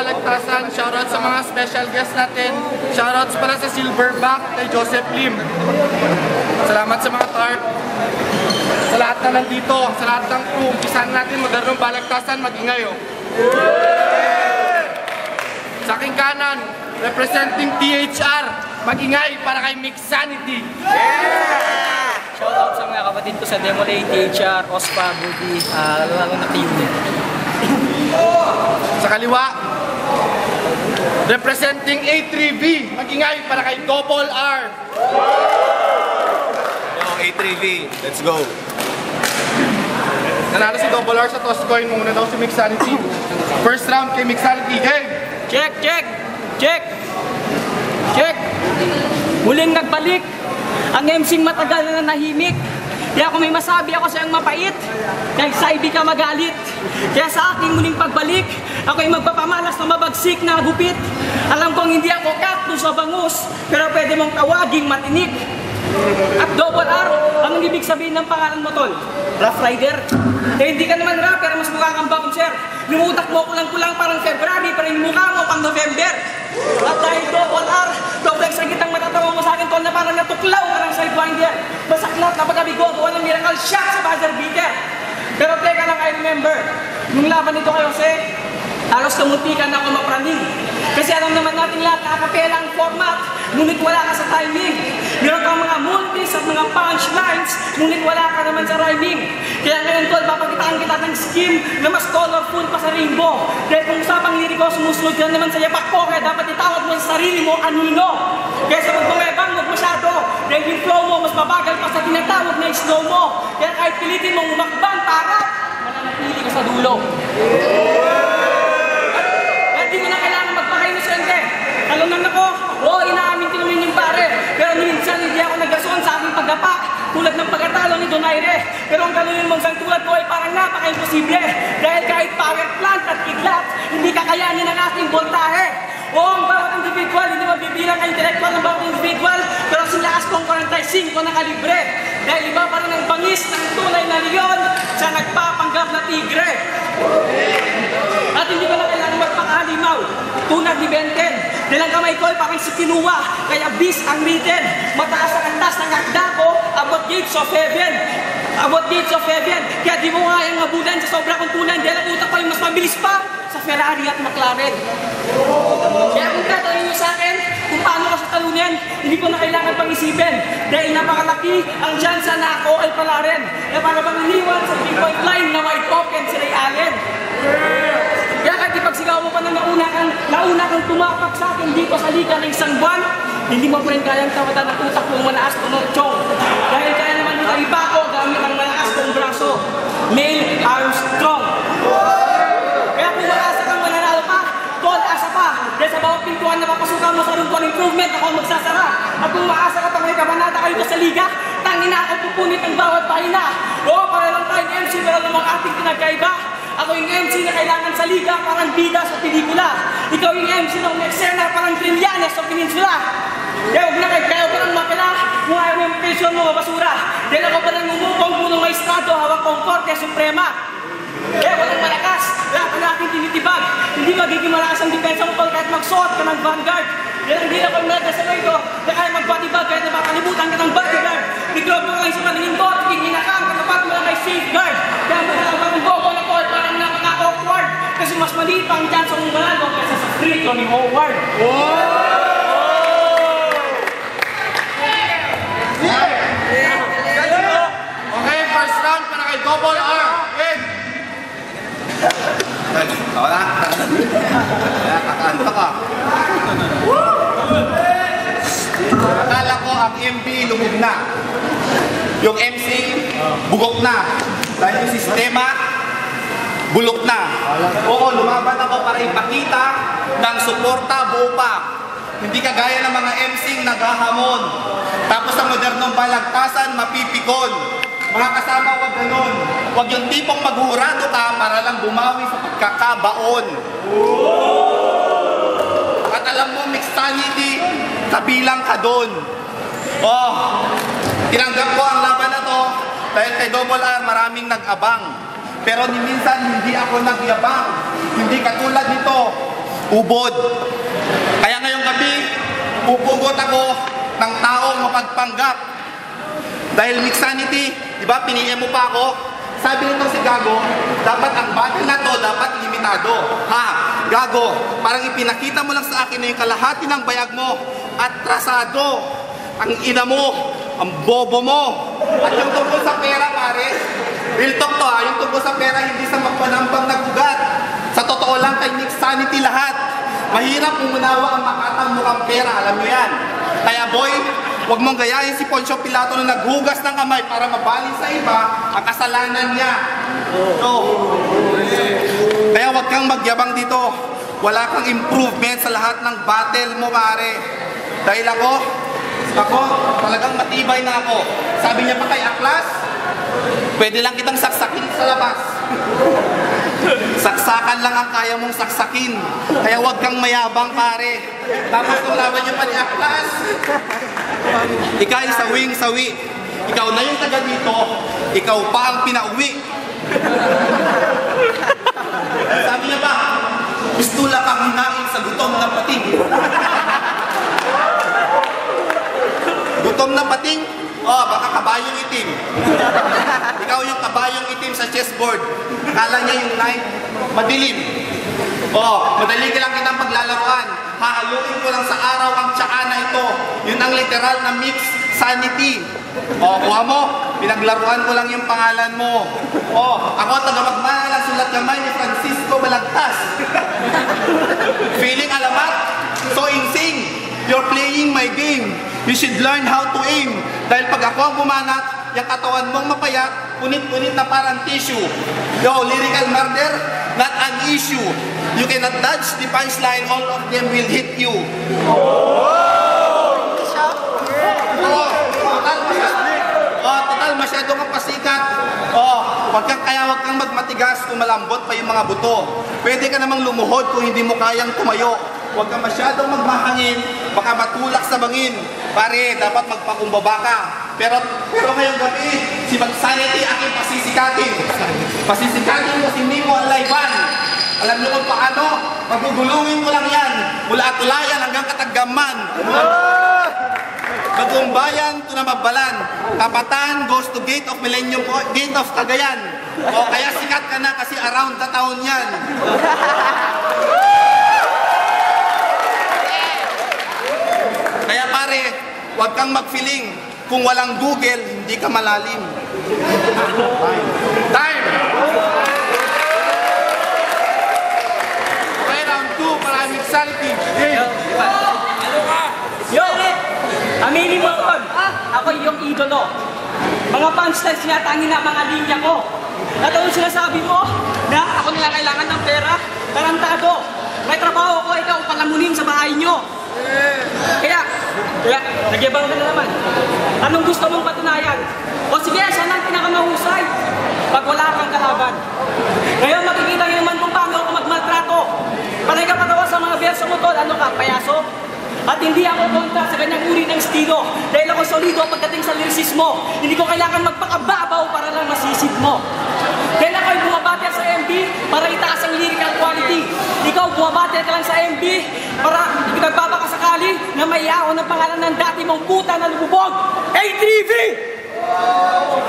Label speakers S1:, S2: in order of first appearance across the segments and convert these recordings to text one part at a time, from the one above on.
S1: Balagtasan. Shoutout sa mga special guests natin. Shoutouts para sa Silverback kay Joseph Lim. Salamat sa mga TARP. Sa lahat na nandito, sa lahat ng crew, umpisahan natin modernong Balagtasan, mag-ingay oh. Sa aking kanan, representing THR, mag-ingay para kay Mixsanity.
S2: Shoutout sa mga kapatid ko sa Demolay, THR, OSPA, Budi, lalo na P-Unit. Sa kaliwa,
S1: representing A3V, mag-ingay para kay Double R.
S3: Yo, A3V, let's go.
S1: Nanalo si Double R sa toss coin, muna daw si Mixsanity. First round kay Mixsanity, game!
S2: check, check, check, check. Muling nagbalik ang MC matagal na nahimik. Kaya kung may masabi ako sa iyong mapait, kahit sa ibig ka magalit. Kaya sa aking muling pagbalik, ako'y magpapamalas na mabagsik na gupit. Alam kong hindi ako cactus o bangus, pero pwede mong tawaging matinik. At Double R, anong ibig sabihin ng pangalan mo, tol? Rough Rider? Eh hindi ka naman rapper, mas mukha kang bouncer. Yung utak mo kulang-kulang parang February, pero yung mukha mo pang November. At dahil Double R, double sa gitang matatawa mo sa akin, tol, na parang natuklaw ka ng sidewinder. Masaklat na pagkabigo, gawa ng miracle shot sa buzzer beater. Pero teka lang, I remember, nung laban nito kayo, Jose, halos kamuntikan na ako mapraning. Kasi alam naman natin lahat na akapela ang format, ngunit wala ka sa timing. Meron kang mga multis at mga punchlines, ngunit wala ka naman sa rhyming. Kaya ngayon, tol, papakitaan kita ng scheme na mas colorful pa sa rainbow. Dahil kung usapang liriko, sumusunod ka naman sa yapak ko, kaya dapat itawag mo sa sarili mo, anino. Kaya sa magpumebang, huwag masyado. Dahil yung flow mo, mas mabagal pa sa tinatawag na slow mo. Kaya kahit pilitin mong umakbang, para mananatili ka sa dulo. Hindi mo na kailangan magpaka-inosente. Talunan ako, oo, inaamin ko naman yung pare. Pero minsan hindi ako nagason sa aking pagdapa. Tulad ng pagkatalo ni Donaire. Pero ang ganunin mong tulad ko ay parang napaka-imposible. Dahil kahit power plant at kidlat, hindi kakayanin ang ating voltahe. Oo, ang bawat individual, hindi mabibilang ang intellectual ng bawat individual. Pero silakas kong 45 na kalibre. Dahil iba pa rin ang bangis ng tunay na leon sa nagpapanggap na tigre. At hindi ko na kailangan magpakahalimaw. Tunad ni Benten. Dahil ang kamay ko ay parang si Kinuha. Kaya bis ang written. Mataas ang antas ng akda ko. About gates of heaven. About gates of heaven. Kaya di mo kayang mabulan sa sobra kong tulan. Dahil ang utak ko ay mas mabilis pa sa Ferrari at McLaren. Kaya kung tatanungin nyo sa akin kung paano ka sa talunin, hindi ko na kailangan pang-isipin. Dahil napakalaki ang tsansa na ako ay pala rin. Kaya para bang iniwan sa 3-point line na white token si Ray Allen. Kaya kahit ipagsigaw mo pa na nauna kang tumapak sa akin dito sa liga ng isang buwan, hindi mo pa rin kayang tawatan ang utak kong manaas kong chong. Dahil kaya naman yung iba ko gamit ang malakas kong braso. Neil Armstrong. Kaya kung malaasa kang mananalo pa, tol, asa pa. Dahil sa bawat pintuan na papasukan mo sa room for improvement, ako ang magsasara. At kung maasa ka pa may kabanata kayo sa liga, tangina ako pupunit ng bawat pahina. Oo, para lang tayong MC, pero namang ating pinagkaiba. Ako yung MC na kailangan sa liga, parang bida sa pelikula. Ikaw yung MC ng eksena, parang Trillanes sa peninsula. Kaya huwag na kayo ka lang mapila, kung ayaw mo yung pension mo, basura. Dahil ako pa lang umupong punong maestrado, hawak kong Korte Suprema. Kaya walang malakas, lahat ang aking tinitibag. Hindi magiging malakas ang depensa mo kahit magsuot ka ng vanguard. Dahil hindi na kong nagkasabay ko, na kaya magbatibag kahit na makalimutan ka ng bodyguard. Biglob mo lang sa paningin ko, tiging inakang, katapat mo lang kay safeguard. Kaya magkakabang bobo na ko, parang napaka-awkward. Kasi mas maliit pa ang chance kong manalo kaysa sa free throw ni Howard.
S1: Okay, first round para kay Double R.
S3: Ako na. Kakanta ka. Akala ko ang MB lumog na. Yung MC, bugok na. Dahil yung sistema, bulok na. Oo, lumaban ako para ipakita ng suporta buo pa. Hindi kagaya ng mga MC naghahamon. Tapos sa modernong balagtasan, mapipikon. Mga kasama, wag ganun. Wag yung tipong maghurado ka para lang bumawi sa pagkakabaon. At alam mo, Mixsanity, kabilang ka doon. Oh, tinanggap ko ang laban na to dahil kay Double R maraming nag-abang. Pero minsan hindi ako nagyabang. Hindi katulad nito. ubod. Kaya ngayong gabi, pupugot ako ng taong mapagpanggap. Dahil mixanity, di ba, pinili mo pa ako? Sabi nito si Gago, dapat ang battle na to, dapat limitado. Ha, Gago, parang ipinakita mo lang sa akin na yung kalahati ng bayag mo at trasado. Ang ina mo, ang bobo mo. At yung tungkol sa pera, pare, real talk to ha, yung tungkol sa pera, hindi sa magpanampang nagugat. Sa totoo lang kay mixanity lahat. Mahirap umunawa ang makatang mukhang pera, alam nyo yan. Kaya boy, huwag mong gayahin si Poncio Pilato na naghugas ng kamay para mabaling sa iba ang kasalanan niya. So, kaya huwag kang magyabang dito. Wala kang improvement sa lahat ng battle mo, pare. Dahil ako talagang matibay na ako. Sabi niya pa kay Aklas, pwede lang kitang saksakin sa labas. Saksakan lang ang kaya mong saksakin. Kaya huwag kang mayabang, pare. Tapos kung laban niya pa ni Aklas, ikaw ay sawing-sawi. Ikaw na yung taga dito, ikaw pa ang pinauwi. Sabi niya ba, pistula kang hinain sa gutom na pating. Gutom na pating? Oh, baka kabayong itim. Ikaw yung kabayong itim sa chessboard. Akala niya yung knight, madilim. Oh, madali ka lang kitang paglalaruan. Hahaluin ko lang sa araw ang tsaka na ito. Yun ang literal na mix sanity. Oh, kuha mo, pinaglaruan ko lang yung pangalan mo. Oh, ako taga-magmahal ang sulat kamay ni Francisco Balagtas. Feeling alamat? So insane. You're playing my game. You should learn how to aim. Dahil pag ako ang bumanat, yung katawan mong mapayat, punit-punit na parang tissue. Yo, lyrical murder, not an issue. You cannot dodge the punchline, all of them will hit you. Total, masyado kang pasikat. Huwag kang magmatigas kung malambot pa yung mga buto. Pwede ka namang lumuhod kung hindi mo kayang tumayo. Huwag ka masyadong magmahangin, baka matulak sa bangin. Pare, dapat magpakumbaba ka. Pero ngayong gabi, si Mixanity aking pasisikatin. Pasisikatin mo si Nemo ang Layban. Alam niyo kung paano? Magugulungin mo lang yan. Mula Atulayan hanggang Katagaman. Bagumbayan to na Mabalan. Kapatan goes to Gate of Millennium, Gate of Cagayan. O kaya sikat ka na kasi around the town yan. Kaya pare, huwag kang mag-feeling. Kung walang Google, hindi ka malalim. Time! Okay, round 2 para Mixanity.
S2: Yo! Aminin mo doon, ako yung idolo. Mga punchlines sinatangin na mga linya ko. At ano sinasabi mo na ako nila kailangan ng pera? Tarantado. May trabaho ko, ikaw palamunin sa bahay nyo. Kaya, nagyabang ka na naman. Anong gusto mong patunayan? O sige, siya nang pinakamahusay pag wala kang kalaban. Ngayon makikita niyo naman kung paano ako magmaltrato. Panay ka patawa sa mga verso mo tol, ano ka, payaso? At hindi ako kontra sa kanyang uri ng estilo dahil ako solido pagdating sa lyricismo. Hindi ko kailangan magpakababaw para lang masisid mo. Dahil ako'y bumabate sa MB para itaas ang lyrical quality. Ikaw bumabate ka lang sa MB para nagpapakasakali na may iahon ang pangalan ng dati mong puta na lumubog. ATV!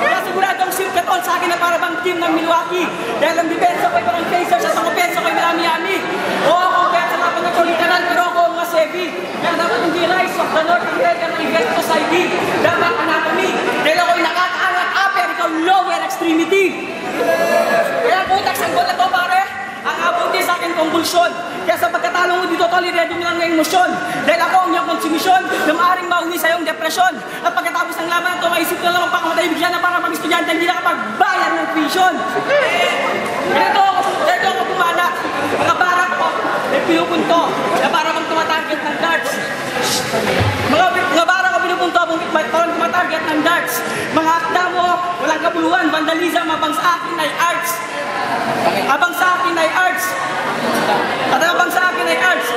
S2: Kaya siguradong sirkaton sa akin na para bang team ng Milwaukee. Dahil ang depensa ko'y parang Pacers at ang opensa ko'y Miami. Oo, kung kaya sa laban ng literal pero ako ang mas heavy. Kaya dapat hindi rise of the North American event to side B. Dapat anatomy. Dahil ako'y nakakaangat upper, ikaw lower extremity. Kaya putak sanggol na to pare. Ang abuti sa akin konvulsyon. Kaya sa pagkatalo mo dito, tol, i-ready mo lang ng emosyon. Dahil ako ang iyong konsumisyon na maaaring mauwi sa iyong depresyon. At pagkatapos ng laban ito, maisip ko lang magpakamatay bigyan na para mag-estudyante hindi nakapagbayad ng tuition. Ganito ako pumana. Mga barak ko, may pinupunto na para kang tumatarget ng darts. Mga barak ko pinupunto parang tumatarget ng darts. Mga akda mo, walang kabuluhan, vandalism, abang sa akin ay arts. Abang sa akin ay arts. At abang sa akin ay arts.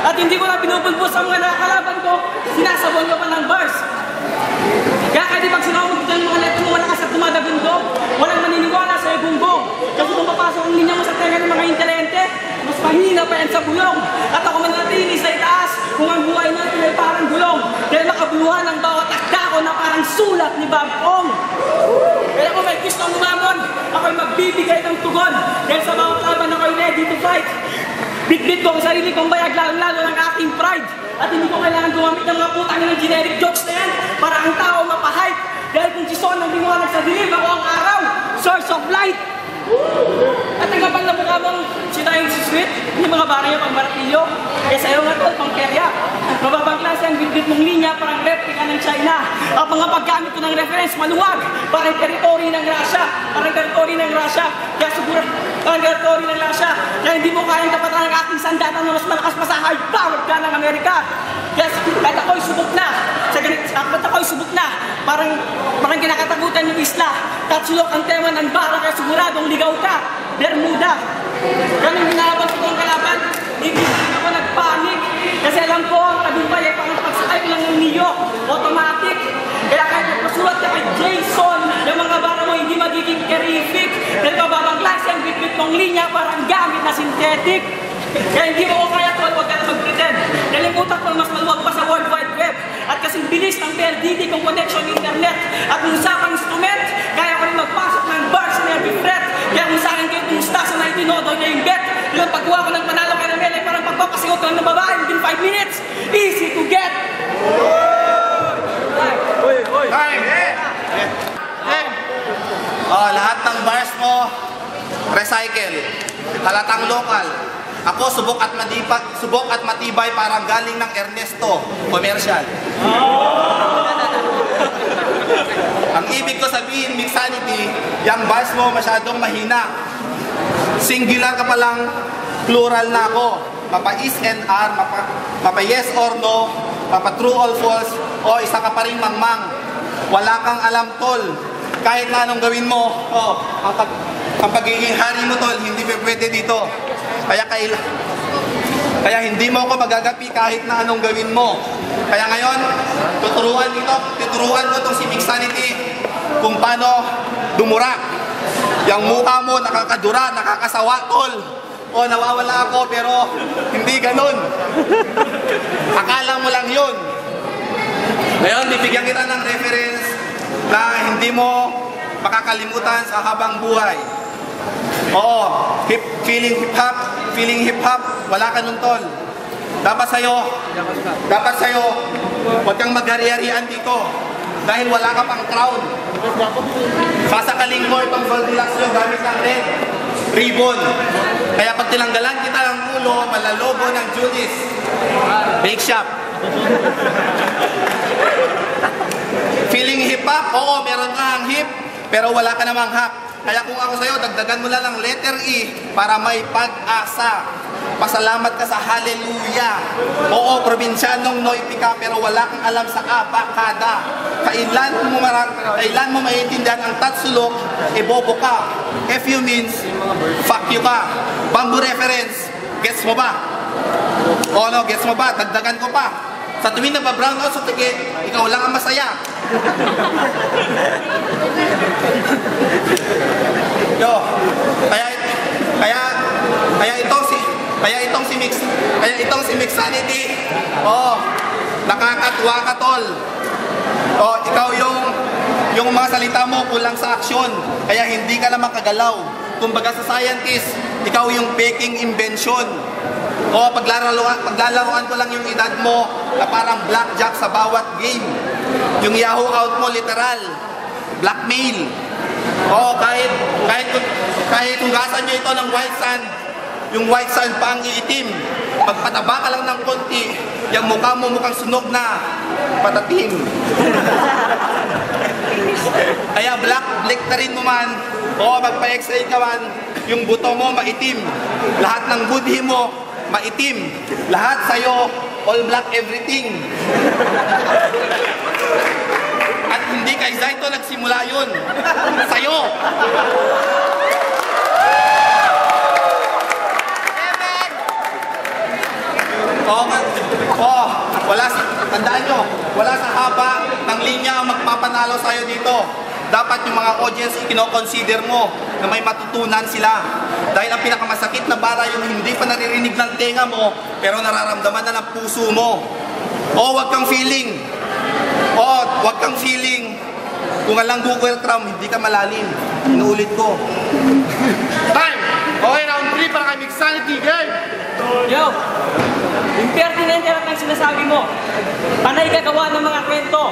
S2: At hindi ko lang pinupulbos sa mga nakakalaban ko, sinasabon ko pa ng bars. Kaya kahit pag sinawag dito yung mga leto mo, malakas at tumadagundog, walang maniniwala sa ibungbong. Kasi kung papasok ang linya mo sa tenga ng mga intelente, mas mahirap. sulat ni Bob Ong. Kaya kung may gusto lumamon, ako'y magbibigay ng tugon. Dahil sa bawat laban ako'y ready to fight. Bitbit ko ang sarili kong bayag, lalo ng aking pride. At hindi ko kailangan gumamit ng mga putang ng generic jokes na yan para ang tao mapahype. Dahil kung si Son ang liwanag sa dilim, ako ang araw, source of light. At ang kapal na mukha mong sinayin si Sweet, yung mga barang yung pang-baratilyo, eh sa'yo nga tol, pang-kerya. Mababang klase ang bitbit mong linya, parang replica ng China. Ang mga paggamit ko ng reference, maluwag, parang teritoryo ng Russia. Parang teritoryo ng Russia. Kaya siguro, parang teritoryo ng Russia. Kaya hindi mo kayang kapatan ng aking sandata na mas malakas pa sa high-powered ka ng Amerika. Kaya kahit ako'y subok na, parang kinakatakutan yung isla. Tatsulok ang tema ng bara, kaya siguradong ligaw ka. Bermuda. Ganun ginagawa ko ang kalaban, hindi ako nagpanik. Kasi alam ko, ang tagumpay ay parang pagsakay ko lang ng Neo, automatic. Kaya kahit magpasulat ka kay Jason, yung mga bara mo hindi magiging terrific. Dahil bababang klase ang bitbit mong linya, parang gamit na synthetic. Kaya hindi mo ko kaya tol, huwag ka na mag-pretend. Dahil yung utak mo mas maluwag pa sa World Wide Web. At kasing bilis ng PLDT kong connection internet. At kung usapang instrument, kaya ko rin magpasok ng bars in every fret. Kaya kung sa akin kayo kumusta sa 19 niya yung bet. Yung pagkuha ko ng panalo kay Ramel ay parang pagpapasingot lang ng babae within 5 minutes. Easy to get.
S3: Time! Oh, lahat ng bars mo, recycle. Halatang lokal. Ako subok at matibay parang galing ng Ernesto, commercial. Ang ibig ko sabihin, mixanity, yung bars mo masyadong mahina. Singular ka palang, plural na ako. Mapa is and are, mapa yes or no, mapa true or false, o isa ka pa rin mangmang. Wala kang alam tol. Kahit na anong gawin mo, ang pagiging hari mo tol, hindi pwede dito. Kaya hindi mo ako magagapi kahit na anong gawin mo. Kaya ngayon, tuturuan ko itong si Mixanity kung paano dumurak. Yung mukha mo nakakadura, nakakasawa tol. O nawawala ako pero hindi ganun. Akala mo lang yun. Ngayon, bibigyan kita ng reference na hindi mo makakalimutan sa habang buhay. Oo, feeling hip hop, wala ka nun tol. Dapat sa'yo, huwag kang maghari-harian dito. Dahil wala ka pang crown. Sasakaling mo itong Goldilocks nyo gamit ng red ribbon. Kaya pag tinanggalan kita ng ulo, malalobo ng Julius. Bake shop. Feeling hip hop? Oo, meron kang hip, pero wala ka namang hap. Kaya kung ako sa'yo, dagdagan mo lang ng letter E para may pag-asa. Pasalamat ka sa hallelujah. Oo, probinsyanong noipi ka, pero wala kang alam sa abakada. Kailan mo maintindihan ang tatsulok, bobo ka. FU means, fuck you ka. Bamboo reference, gets mo ba? O no, gets mo ba? Dagdagan ko pa. Sa tuwing nagpa-brown out sa ticket, ikaw lang ang masaya. Yo, kaya itong si Mixanity. Oh, nakakatuwa ka tol. Oh, ikaw yung mga salita mo kulang sa aksyon, kaya hindi ka na makagalaw. Kumbaga sa scientist, ikaw yung baking invention. O paglalaruan ko lang yung edad mo na parang blackjack sa bawat game. Yung Yahoo out mo literal, blackmail. O kahit hugasan nyo ito ng white sand, yung white sand pa ang iitim. Pagpataba ka lang ng konti, yung mukha mo mukhang sunog na patatim. Kaya black na rin mo man, o magpa-x-ray ka man, yung buto mo maitim. Lahat ng budhi mo maitim. Lahat sa'yo, all black everything. At hindi kay Zaito nagsimula yun. Sa'yo. Tandaan nyo, wala sa haba ng linya ang magpapanalo sa'yo dito. Dapat yung mga audience i-consider mo na may matutunan sila. Dahil ang pinakamasakit na bara yung hindi pa naririnig ng tenga mo, pero nararamdaman na ng puso mo. O, wag kang feeling Kung alang Google Chrome, hindi ka malalim. Inuulit ko.
S1: Time! Okay, round 3 para kay Mixsanity game!
S2: Yo! Impertinente lang ang sinasabi mo. Panay gagawa ng mga kwento.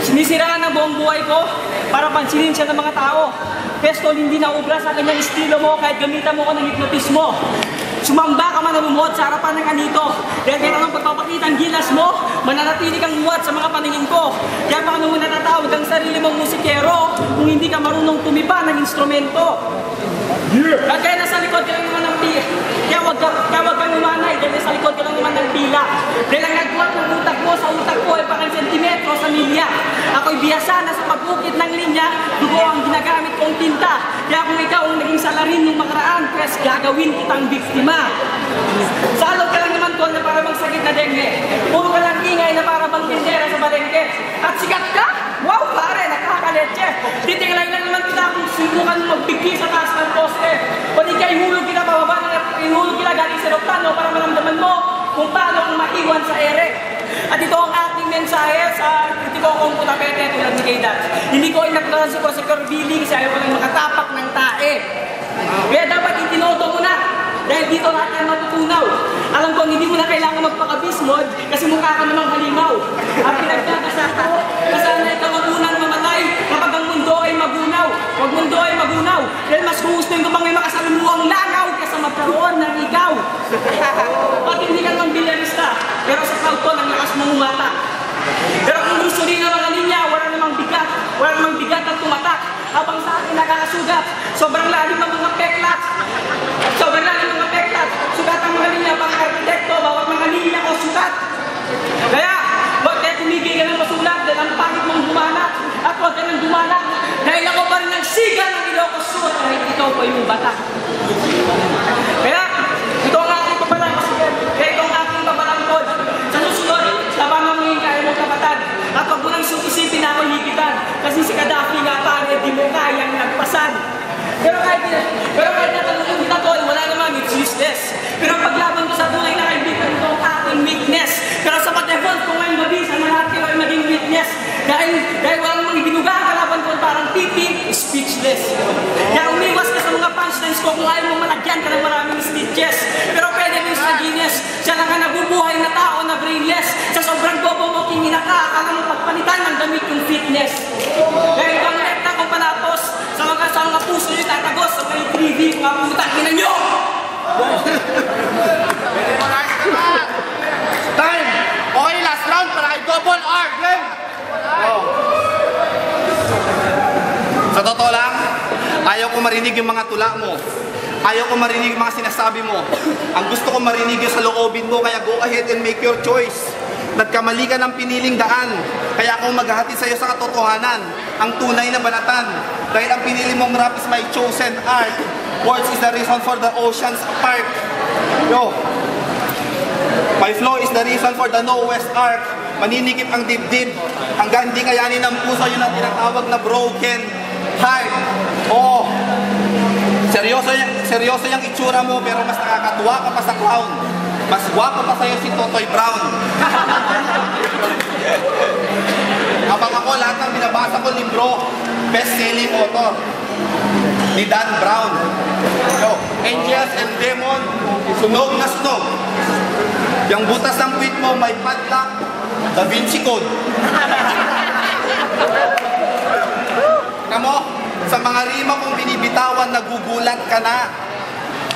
S2: Sinisiraan ang buong buhay ko para pansinin siya ng mga tao. Pestol, hindi na ubra sa kanyang estilo mo kahit gamitan mo ko ng hipnotismo. Sumamba ka man lumod sa harapan ng anito. Dahil kaya nang pagpapakita ang gilas mo, mananatili kang muwat sa mga paningin ko. Kaya paano mo natatawag ang sarili mong musikero kung hindi ka marunong tumipa ng instrumento? Kaya nasa likod ka lang naman ng pila. Kaya wag kang umanay dahil nasa likod ka lang naman ng pila. Dahil ang nagbuhat ng utak mo sa utak ko ay parang sentimetro sa milya. Ako'y biyasa na sa pagbukit ng linya, dugo ang ginagamit kong tinta. Kaya kung ikaw ang naging salarin ng makaraan, press gagawin kitang biktima. Salot ka lang naman tol na para bang sakit na dengue. Puro ka lang ingay na para bang tindera sa balengke. At sikat ka? Wow pare, nakakaletche. Titingnan lang naman kita kung subukan magbigay sa taas ng poste. O di kaya ihulog kita pababa ihulog kita galing sa Roktano para maramdaman mo kung paano ang maiwan sa ere. At ito ang ating mensahe sa kritiko kong putapete tulad ni Kaydat. Hindi ko inaklansi ko sa Corbilling kasi ayaw ko lang makatapak ng tae. Kaya dapat itinoto mo na. Dahil dito lahat ay matutunaw. Alam ko, hindi mo na kailangan magpaka-bismod kasi mukha ka namang halimaw. At pinagdadasal ko, sana ikaw magunang mamatay kapag ang mundo ay magunaw. Huwag mundo ay magunaw. Dahil mas gugustuhin ko pang may makasalumuang langaw kaysa magkaroon ng ikaw. At hindi ka naman bilyarista, pero sa crowd ko, ang lakas mong umata. Pero kung gusto rin ng mga linya, wala namang bigat at tumatak. Habang sa akin nakakasugat, sobrang lalim ng mga peklat. Sobrang lalim ng mga peklat. Sugat ang mga linya pang arkitekto, bawat mga linya ko sugat. Kaya, huwag kayo tumigil ka ng masulat dahil ang pangit mong dumanak. At huwag ka nang dumanak dahil ako pa rin ang siga ng Ilocos Sur kahit ikaw pa yung bata. Kaya, ito ang aking pabalangkod. Kaya ito ang aking pabalangkod. Sa susunod, labangan mo yung kaya mong kapatad. At huwag mo nang isipin na ako higitan. Kasi si Gaddafi nga pare, di mo kayang nagpasan. Pero kahit natanong kita tol, wala naman, it's useless. Pero paglaban ko sa tunay na kaibigan ito ang aking weakness. Pero sa pag-evolve ko ngayon mabisa na lahat kayo ay maging witness. Dahil wala namang ibinuga ang kalaban ko parang pipi, speechless. Kaya umiwas ka sa mga punchlines ko kung ayaw mo malagyan ka ng maraming stitches. Pero pwede mo sa genius, siya lang ang nabubuhay na tao na brainless. Sa sobrang bobo mo, kinina ka, akala mo pagpalitan ng damit yung fitness. Kaya ito ang rekta kong panatos, sa mga puso nyo tatagos, sa mga 3D, mga putang ina nyo!
S1: Time! Okay, last round para kay Double R game!
S3: Sa totoo lang, ayaw ko marinig yung mga tula mo. Ayaw ko marinig yung mga sinasabi mo. Ang gusto ko marinig yung sa loobin mo, kaya go ahead and make your choice. Nagkamali ka ng piniling daan, kaya ako maghahatid sa iyo sa katotohanan, ang tunay na banatan. Dahil ang pinili mong rap is my chosen art. Words is the reason for the oceans apart. Yo, my flow is the reason for the Noah's Ark. Maninikip ang dibdib, hanggang hindi kayanin ng puso, yun ang tinatawag na broken heart. Oo, seryoso yung itsura mo, pero mas nakakatuwa ka pa sa clown. Mas guwapo pa sa'yo si Totoy Brown. Habang ako, lahat ng binabasa ko libro, best-selling author ni Dan Brown. So, Angels and Demon, sunog na sunog. Yung butas ng puwit mo, may padlock, Da Vinci Code. Kamo, sa mga rima kong binibitawan, nagugulat ka na.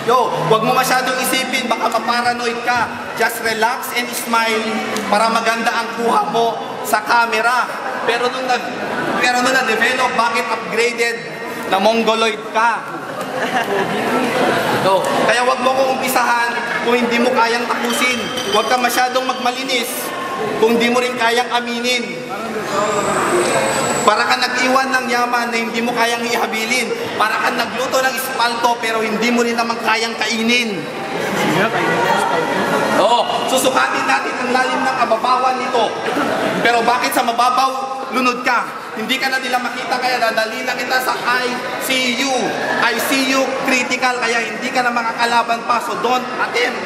S3: Yo, wag mo masyadong isipin, baka maparanoid ka. Just relax and smile para maganda ang kuha mo sa camera. Pero nung na-develop, bakit upgraded na mongoloid ka? So, kaya wag mo kong umpisahan kung hindi mo kayang tapusin. Wag ka masyadong magmalinis kung hindi mo rin kayang aminin. Para ka nag-iwan ng yaman na hindi mo kayang ihabilin. Para ka nagluto ng espalto pero hindi mo rin naman kayang kainin. Oo, susukatin natin ang lalim ng kababawan nito. Pero bakit sa mababaw lunod ka? Hindi ka na nila makita, kaya dadali na kita sa ICU. ICU critical, kaya hindi ka na makakalaban pa. So don't attempt.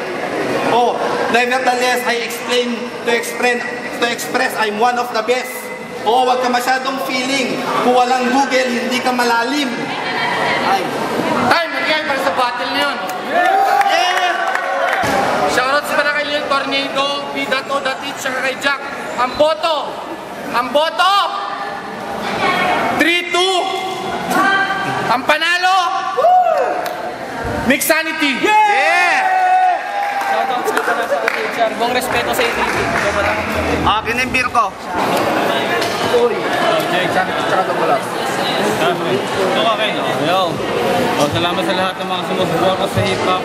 S3: Oh, nevertheless, I explain to express I'm one of the best. Oo, wag ka masyadong feeling. Kung walang Google, hindi ka malalim. Ay.
S1: Time, magkaya para sa battle na yun.
S3: Yeah!
S1: Shoutouts pala kay Lil Tornado, Pidato, Datit, saka kay Jack. Ang boto! Ang boto! 3-2! Ang panalo! Mixanity!
S3: Yeah!
S2: Shoutouts ka pala sa ating Char. Buong respeto sa iyo.
S3: Akin yung beer ko.
S4: Okay, yo. Salamat sa lahat ng mga sumusuporta sa hip-hop,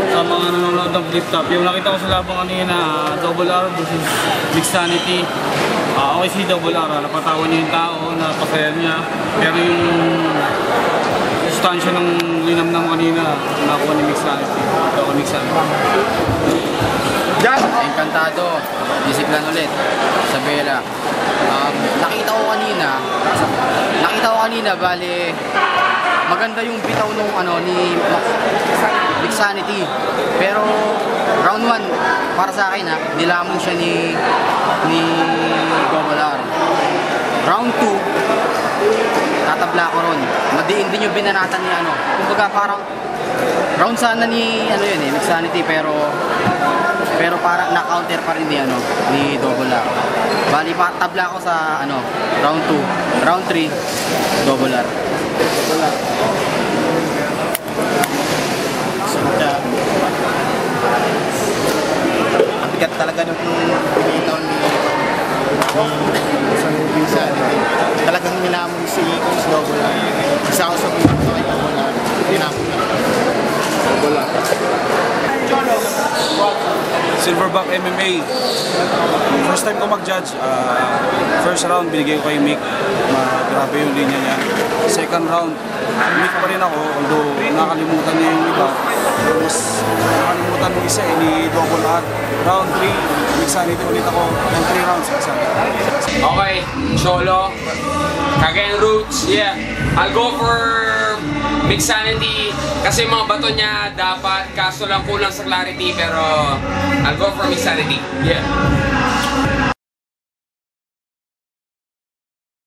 S4: sa mga nanonood ng Flip Top. Yung nakita ko sa labang kanina, Double R versus Mixanity. Okay si Double R, napatawan niya yung tao, napasaya niya. Pero yung sustansya ng linamnam kanina, nakuha ni Mixanity. Ito ko Mixanity.
S3: Diyan!
S5: Encantado, Discipline ulit, sa Bella. Nakita ko kanina, bali, maganda yung bitaw nung ni Mixanity. Pero round 1, para sa akin nilamon siya ni Double R. Round 2, tatabla ko ron. Madiin din yung binanatan ni kumbaga parang round sana ni Mixanity, pero parang na-counter pa rin ni Double R. Bali pa tabla ko sa round 2, round 3, Double R.
S3: Ang bigat talaga nung pinitaw ni Mixanity. Talagang nilamon si Double R. Isa ako sa pinitaw kay Double R. Nilamon na. Double R.
S4: Silverback MMA. First time ko mag-judge. First round, binigay ko kay Mick. Grabe yung linya niya. Second round, Mick pa rin ako. Although nakalimutan niya yung iba. Mas nakalimutan yung isa ni Double R. Round 3, Mixanity ulit ako. And 3 rounds Mixanity.
S6: Okay, solo. Cagayan Roots, yeah. I'll go for Mixanity kasi mga bato niya dapat, kaso lang kulang sa clarity, pero I'll go for Mixanity, yeah.